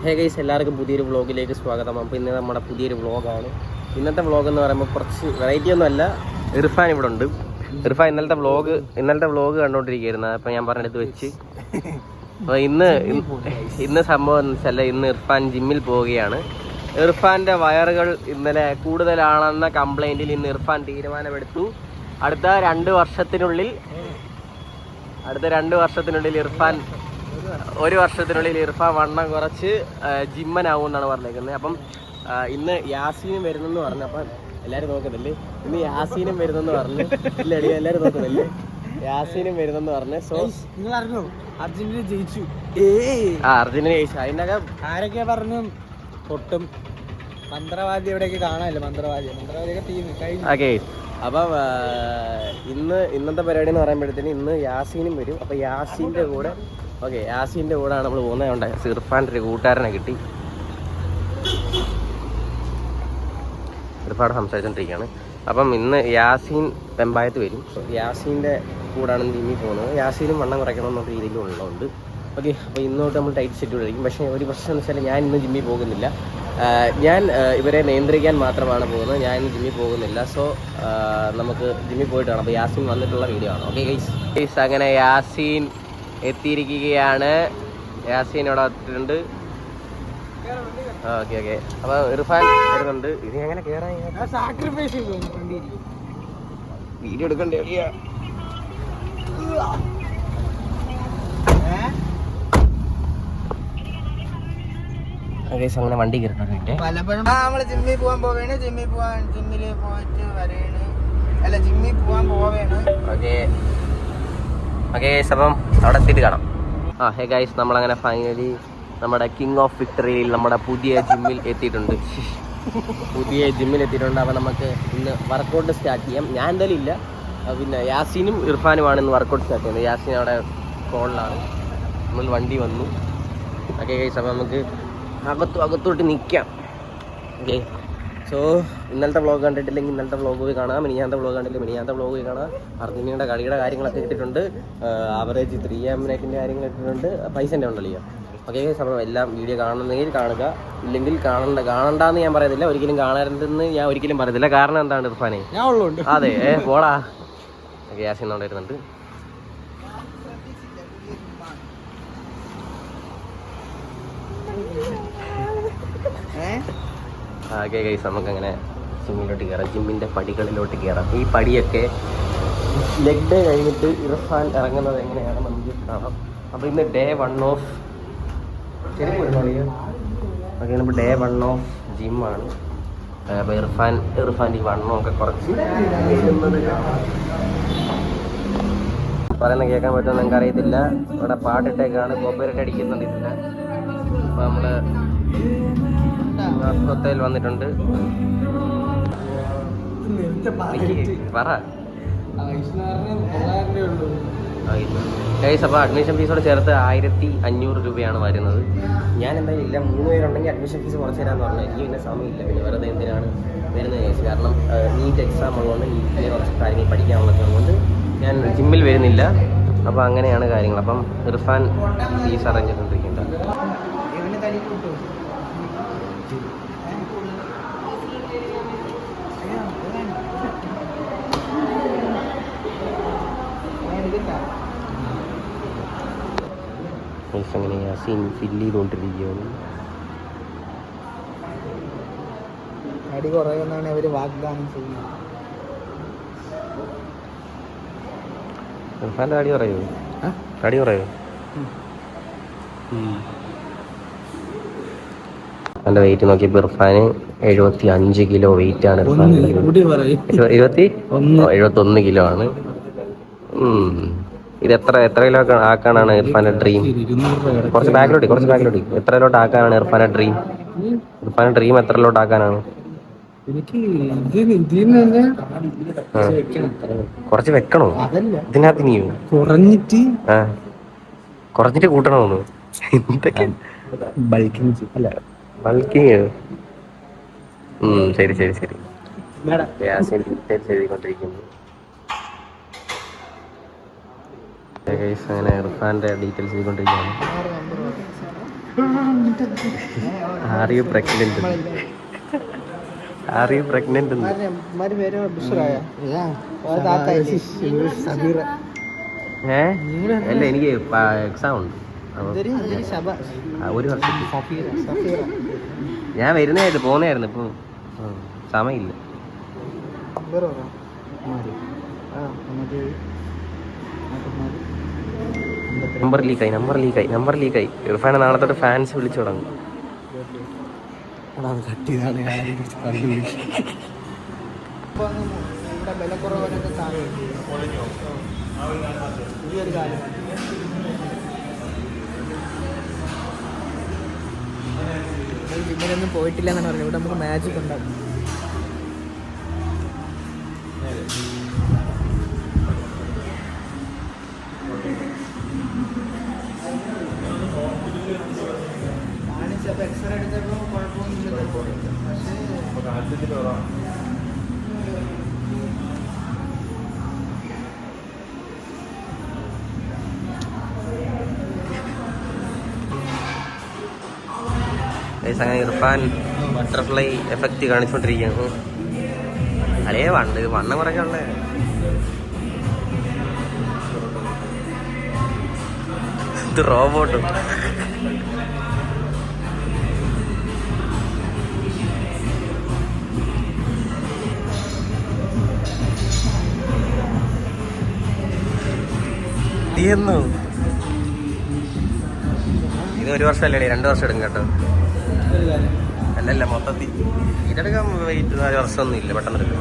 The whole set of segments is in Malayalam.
ഹേ ഗൈസ്, എല്ലാവർക്കും പുതിയൊരു വ്ളോഗിലേക്ക് സ്വാഗതം. അപ്പോൾ ഇന്ന് നമ്മുടെ പുതിയൊരു വ്ളോഗാണ്. ഇന്നത്തെ വ്ളോഗ് എന്ന് പറയുമ്പോൾ കുറച്ച് വെറൈറ്റി ഒന്നും അല്ല. ഇർഫാൻ ഇവിടെ ഉണ്ട്. ഇർഫാൻ ഇന്നലത്തെ വ്ളോഗ് കണ്ടുകൊണ്ടിരിക്കുകയായിരുന്നു. അപ്പോൾ ഞാൻ പറഞ്ഞെടുത്ത് വെച്ച് അപ്പോൾ ഇന്ന് സംഭവം എന്ന് വെച്ചാൽ ഇന്ന് ഇർഫാൻ ജിമ്മിൽ പോവുകയാണ്. ഇർഫാൻ്റെ വയറുകൾ ഇന്നലെ കൂടുതലാണെന്ന കംപ്ലൈൻറ്റിൽ ഇന്ന് ഇർഫാൻ തീരുമാനമെടുത്തു. അടുത്ത 2 വർഷത്തിനുള്ളിൽ ഇർഫാൻ 1 വർഷത്തിനുള്ളിൽ ഇർഫാൻ വണ്ണം കുറച്ച് ജിമ്മനാവും എന്നാണ് പറഞ്ഞേക്കുന്നത്. അപ്പം ഇന്ന് യാസീനും വരുന്നെന്ന് പറഞ്ഞു. അപ്പം എല്ലാവരും നോക്കുന്നില്ലേ, ഇന്ന് യാസീനും വരുന്നെന്ന് പറഞ്ഞു. ഇല്ലടി, എല്ലാവരും നോക്കുന്നില്ലേ, യാസീനും വരുന്നെന്ന് പറഞ്ഞു. സോ നിങ്ങൾ അറിഞ്ഞോ, അർജന്റീന ജയിച്ചു. അർജന്റീന ജയിച്ചു. അതിനകം ആരൊക്കെ പറഞ്ഞു പൊട്ടും മന്ത്രവാദി എവിടെയൊക്കെ കാണാനില്ല. മന്ത്രവാദിയൊക്കെ ടീം കഴിഞ്ഞു. ഓക്കെ, അപ്പം ഇന്നത്തെ പരിപാടി എന്ന് പറയുമ്പോഴത്തേന് ഇന്ന് യാസീനും വരും. അപ്പം യാസീൻ്റെ കൂടെയാണ് നമ്മൾ പോകുന്നത്. ഇർഫാൻ്റെ ഒരു കൂട്ടുകാരനെ കിട്ടി. ഒരുപാട് സംസാരിച്ചുകൊണ്ടിരിക്കുകയാണ്. അപ്പം ഇന്ന് യാസീൻ വെമ്പായത്ത് വരും. യാസീൻ്റെ കൂടാണ് ജിമ്മിൽ പോകുന്നത്. യാസീനും വണ്ണം കുറയ്ക്കണമെന്നുള്ള രീതിയിലുള്ളതുകൊണ്ട് ഓക്കെ. അപ്പോൾ ഇന്നോട്ട് നമ്മൾ ടൈറ്റ് ഷെഡ്യൂൾ ആയിരിക്കും. പക്ഷേ ഒരു പ്രശ്നം എന്ന് വെച്ചാൽ ഞാൻ ഇന്ന് ജിമ്മിൽ പോകുന്നില്ല. ഞാൻ ഇവരെ നിയന്ത്രിക്കാൻ മാത്രമാണ് പോകുന്നത്. ഞാൻ ഇന്ന് ജിമ്മിൽ പോകുന്നില്ല. സോ നമുക്ക് ജിമ്മിൽ പോയിട്ട് കാണാം. അപ്പോൾ യാസീൻ വന്നിട്ടുള്ള വീഡിയോ ആണ്. ഓക്കെ ഗൈസ്, അങ്ങനെ യാസീൻ എത്തിയിരിക്കുകയാണ്. യാസീൻ ഇവിടെ എത്തിയിട്ടുണ്ട്. ഓക്കെ. അപ്പോൾ ഇർഫാൻ വരുന്നുണ്ട്. ഇത് എങ്ങനെ കയറാൻ വീഡിയോ എടുക്കണ്ടേ? അങ്ങനെ വണ്ടി കയറിട്ടുണ്ട്. നമ്മള് ജിമ്മിൽ പോവാൻ പോവേണ്. ജിമ്മിൽ പോയിട്ട് വരേണ്. അല്ല, ജിമ്മിൽ പോവാൻ പോവേണ്. ഓക്കെ അപ്പം അവിടെ എത്തിയിട്ട് കാണാം. ഹേ ഗൈസ്, നമ്മളങ്ങനെ ഫൈനലി നമ്മുടെ കിങ് ഓഫ് വിക്ടറിയിൽ നമ്മുടെ പുതിയ ജിമ്മിൽ എത്തിയിട്ടുണ്ട്. അപ്പോൾ നമുക്ക് ഇന്ന് വർക്കൗട്ട് സ്റ്റാർട്ട് ചെയ്യാം. ഞാൻ എന്തായാലും ഇല്ല, പിന്നെ യാസീനും ഇർഫാനുമാണ് ഇന്ന് വർക്കൗട്ട് സ്റ്റാർട്ട് ചെയ്യുന്നത്. യാസീൻ അവിടെ കോളിലാണ്. നമ്മൾ വണ്ടി വന്നു. ഓക്കെ ഗൈസ്, അപ്പോൾ നമുക്ക് അകത്തോട്ട് നിൽക്കാം. ഓക്കെ, സോ ഇന്നലത്തെ വ്ളോഗ് കണ്ടിട്ടില്ലെങ്കിൽ ഇന്നലത്തെ വ്ളോഗ് പോയി കാണാം. മിനിഞ്ഞാത്ത വ്ളോഗ് കണ്ടില്ലെങ്കിൽ മിനിഞ്ഞാത്ത വ്ളോഗ് പോയി കാണാം. അർജന്റീനയുടെ കളിയുടെ കാര്യങ്ങളൊക്കെ ഇട്ടിട്ടുണ്ട്. ആവറേജ് 3 മിനിറ്റിൻ്റെ കാര്യങ്ങൾ ഇട്ടിട്ടുണ്ട്. പൈസൻ്റെ ഉണ്ടല്ലോ. ഓക്കെ, അപ്പോൾ എല്ലാം വീഡിയോ കാണുന്നെങ്കിൽ കാണുക, ഇല്ലെങ്കിൽ കാണണ്ടെന്ന് ഞാൻ പറയുന്നില്ല. ഒരിക്കലും കാണരുതെന്ന് ഞാൻ ഒരിക്കലും പറയത്തില്ല. കാരണം എന്താണ് ഇർഫാനെ, അതെ പോടാ. ഓക്കെ, യാസീൻ അവിടെ വരുന്നുണ്ട്. ഓക്കെ ഗൈസ്, നമുക്കങ്ങനെ ജിമ്മിലോട്ട് കയറാം. ജിമ്മിൻ്റെ പടികളിലോട്ട് കയറാം. ഈ പടിയൊക്കെ ലെഗ് ഡേ കഴിഞ്ഞിട്ട് ഇർഫാൻ ഇറങ്ങുന്നത് എങ്ങനെയാണ് നമുക്ക് കാണാം. അപ്പോൾ ഇന്ന് ഡേ 1 ഓഫ് ഓക്കെ, ഇപ്പോൾ ഡേ 1 ഓഫ് ജിമ്മാണ്. അപ്പോൾ ഇർഫാൻ്റെ ഈ വണ്ണമൊക്കെ കുറച്ച് പറയുന്നത് കേൾക്കാൻ പറ്റുമെന്ന് നിങ്ങൾക്ക് അറിയത്തില്ല. ഇവിടെ പാട്ടിട്ടേക്കാണ്, കോപ്പറേറ്റ് അടിക്കുന്നുണ്ട് ഇതില്ല. അപ്പോൾ നമ്മൾ കൊത്തയിൽ വന്നിട്ടുണ്ട്. പറ ഗൈസ്, അപ്പോൾ അഡ്മിഷൻ ഫീസോട് ചേർത്ത് 1500 രൂപയാണ് വരുന്നത്. ഞാൻ എന്തായാലും ഇല്ല, 3 പേരുണ്ടെങ്കിൽ അഡ്മിഷൻ ഫീസ് കുറച്ച് തരാമെന്ന് പറഞ്ഞു. എനിക്ക് പിന്നെ സമയമില്ല, പിന്നെ വെറുതെ എന്തിനാണ് വരുന്നത് ഗൈസ്. കാരണം നീറ്റ് എക്സാം ഉള്ളതുകൊണ്ട് നീറ്റിലെ കുറച്ച് കാര്യങ്ങൾ പഠിക്കാനുള്ളത് കൊണ്ട് ഞാൻ ജിമ്മിൽ വരുന്നില്ല. അപ്പോൾ അങ്ങനെയാണ് കാര്യങ്ങൾ. അപ്പം ഇർഫാൻ ഫീസ് അറേഞ്ച് ചെയ്തുകൊണ്ടിരിക്കുന്നുണ്ട്. അങ്ങനെ യാസീൻ ഫില്ല് ചെയ്തുകൊണ്ടിരിക്കുകയാണ്. അടി കുറയുമെന്നാണ് അവർ വാഗ്ദാനം ചെയ്യുന്നത്. ഇർഫാൻ്റെ അടി കുറയോ? എൻ്റെ വെയിറ്റ് നോക്കിയപ്പോൾ ഇർഫാന് 75 കിലോ വെയിറ്റ് ആണ്. 71 കിലോ ആണ്. ഇത് എത്ര കിലോ ആക്കാനാണ് ഇർഫാൻ്റെ ഡ്രീം? കുറച്ച് ബാക്കിലോട്ട് എത്ര കിലോട്ട് ആക്കാനാണ് ഇർഫാൻ്റെ ഡ്രീം? എത്ര കിലോട്ട് ആക്കാനാണ്? കുറച്ച് വെക്കണോ ഇതിനകത്ത്? നീയോ കുറഞ്ഞിട്ട് കൂട്ടണോന്ന്? എന്തൊക്കെ ബൾക്കിങ്? ശരി എഴുതിക്കൊണ്ടിരിക്കുന്നു. അങ്ങനെ ഇർഫാൻ്റെ ഡീറ്റെയിൽസ് എഴുതിക്കൊണ്ടിരിക്കുകയാണ്. Are you pregnant? Are you pregnant? അല്ല എനിക്ക് എക്സാം ഉണ്ട് ഒരു വർഷത്തിൽ. ഞാൻ വരുന്നതായിട്ട് പോകുന്നതായിരുന്നു, ഇപ്പം സമയമില്ല. നമ്പർ ലീക്കായി. ഇർഫാനെ നാളെ തൊട്ട് ഫാൻസ് വിളിച്ചു തുടങ്ങും. ജിമ്മിലൊന്നും പോയിട്ടില്ല എന്നാണ് പറഞ്ഞത്. ഇവിടെ നമുക്ക് മാജിക് ഉണ്ടാകും. കാണിച്ചപ്പോൾ എക്സ്റേ എടുത്തപ്പോൾ കുഴപ്പമൊന്നുമില്ല. അങ്ങനെ ഇർഫാൻ ബട്ടർഫ്ലൈ എഫക്റ്റ് കാണിച്ചുകൊണ്ടിരിക്കുകയാണ്. അല്ലേ വണ്ണം കുറയ്ക്കാനുള്ള ഇത് റോബോട്ട്. ഇത് 1 വർഷമല്ലേ, 2 വർഷം എടുക്കും കേട്ടോ. അല്ലല്ല മൊത്തത്തിൽ ഇതെടുക്കാൻ വെയിറ്റ് 4 വർഷമൊന്നും ഇല്ല, പെട്ടെന്ന് എടുക്കും.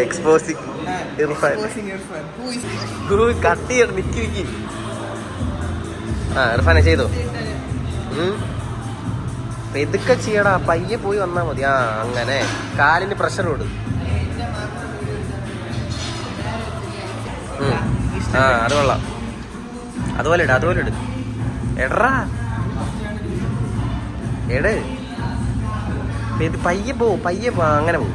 എക്സ്പോസിങ് ഇർഫാൻ കട്ട് ചെയ്യണം. നിക്കി ഇർഫാനെ ചെയ്തോ. ഇതൊക്കെ ചെയ്യടാ, പയ്യെ പോയി വന്നാൽ മതി. അങ്ങനെ കാലിന് പ്രഷർ കൊടുക്കും. അത് കൊള്ളാം. അതുപോലെ ഇട് എടറാ എട്. ഇത് പയ്യെ പോ അങ്ങനെ പോ.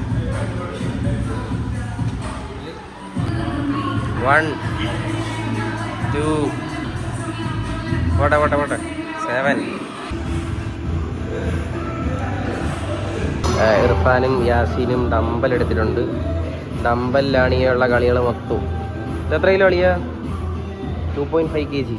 1 2 പോട്ടെ 7. ഇർഫാനും യാസീനും ഡമ്പൽ എടുത്തിട്ടുണ്ട്. ഡമ്പലിലാണ് ഈ ഉള്ള കളികൾ മൊത്തം. എത്ര കിലോ കളിയാ? 2.5 kg.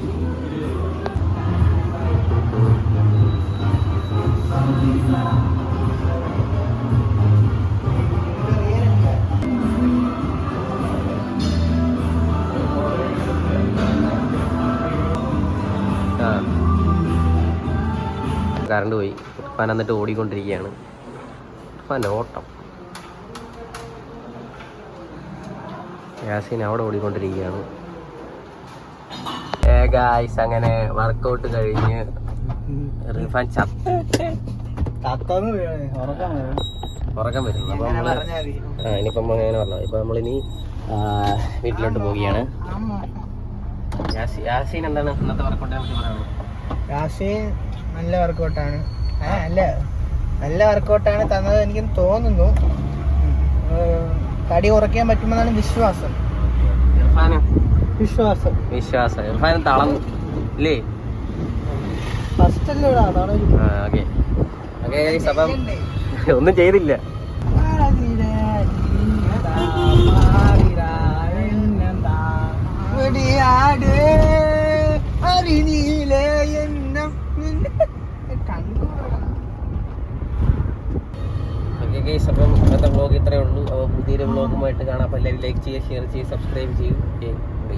കറണ്ട് പോയി. ഇർഫാൻ എന്നിട്ട് ഓടിക്കൊണ്ടിരിക്കുകയാണ്. ഇർഫാൻ്റെ ഓട്ടം. യാസീൻ അവിടെ ഓടിക്കൊണ്ടിരിക്കുകയാണ്. ഗായ്സ് അങ്ങനെ വർക്കൗട്ട് കഴിഞ്ഞ് ഇർഫാൻ ഉറക്കം വരുന്നു. അപ്പൊ ഇനിയിപ്പം അങ്ങനെ പറഞ്ഞു. ഇപ്പൊ നമ്മളിനി വീട്ടിലോട്ട് പോവുകയാണ്. യാസീൻ എന്താണ് ഇന്നത്തെ വർക്കൗട്ടിനെ പറ്റി പറയുന്നത്? യാസീൻ നല്ല വർക്കൗട്ടാണ്. നല്ല വർക്കൗട്ടാണ് തന്നത് എനിക്ക് തോന്നുന്നു. തടി കുറയ്ക്കാൻ പറ്റുമെന്നാണ് വിശ്വാസം. ഇർഫാൻ തളർന്നു ഇല്ലേ? ഫസ്റ്റ് അല്ലേ അതാണ്. അപ്പം ഒന്നും ചെയ്തില്ല. അപ്പം ഇന്നത്തെ വ്ളോഗ് ഇത്രയേ ഉള്ളൂ. അപ്പോൾ പുതിയൊരു വ്ളോഗുമായിട്ട് കാണാം. അപ്പോൾ എല്ലാവരും ലൈക്ക് ചെയ്യുക, ഷെയർ ചെയ്യുക, സബ്സ്ക്രൈബ് ചെയ്യും. Okay, by.